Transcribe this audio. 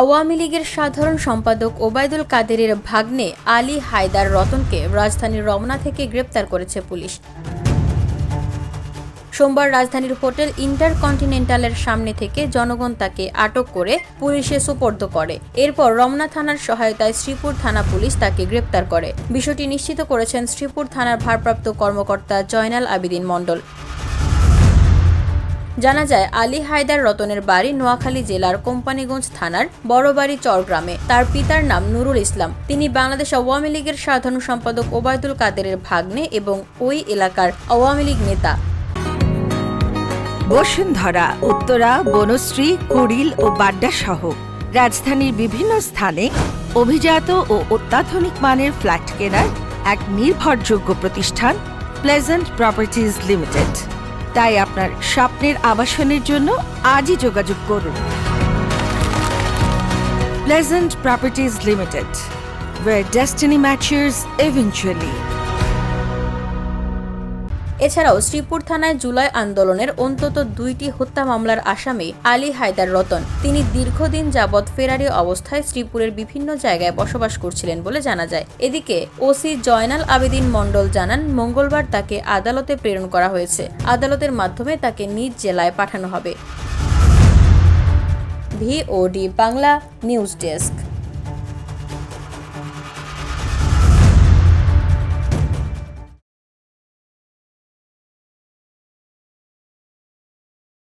আওয়ামী লীগের সাধারণ সম্পাদক ওবায়দুল কাদেরের ভাগ্নে আলী হায়দার রতনকে রাজধানীর রমনা থেকে গ্রেপ্তার করেছে পুলিশ। সোমবার রাজধানীর হোটেল ইন্টারকন্টিনেন্টালের সামনে থেকে জনগণ তাকে আটক করে পুলিশে সোপর্দ করে। এরপর রমনা থানার সহায়তায় শ্রীপুর থানা পুলিশ তাকে গ্রেপ্তার করে। বিষয়টি নিশ্চিত করেছেন শ্রীপুর থানার ভারপ্রাপ্ত কর্মকর্তা জয়নাল আবেদীন মণ্ডল। জানা যায়, আলী হায়দার রতনের বাড়ি নোয়াখালী জেলার কোম্পানীগঞ্জ থানার বড়বাড়ি চরগ্রামে। তার পিতার নাম নুরুল ইসলাম। তিনি বাংলাদেশ আওয়ামী লীগের সাধারণ সম্পাদক ওবায়দুল কাদেরের ভাগ্নে এবং ওই এলাকার আওয়ামী লীগ নেতা। বসুন্ধরা, উত্তরা, বনশ্রী, কুড়িল ও বাড্ডা সহ রাজধানীর বিভিন্ন স্থানে অভিজাত ও অত্যাধুনিক মানের ফ্ল্যাট কেনার এক নির্ভরযোগ্য প্রতিষ্ঠান প্লেজেন্ট প্রপার্টিজ লিমিটেড। তাই আপনার স্বপ্নের আবাসনের জন্য আজই যোগাযোগ করুন। Pleasant properties limited, where destiny matches eventually। এছাড়াও শ্রীপুর থানায় জুলাই আন্দোলনের অন্তত 2টি হত্যা মামলার আসামি আলী হায়দার রতন। তিনি দীর্ঘদিন যাবৎ ফেরারি অবস্থায় শ্রীপুরের বিভিন্ন জায়গায় বসবাস করছিলেন বলে জানা যায়। এদিকে ওসি জয়নাল আবেদীন মণ্ডল জানান, মঙ্গলবার তাকে আদালতে প্রেরণ করা হয়েছে। আদালতের মাধ্যমে তাকে নিজ জেলায় পাঠানো হবে। VOD Bangla news desk.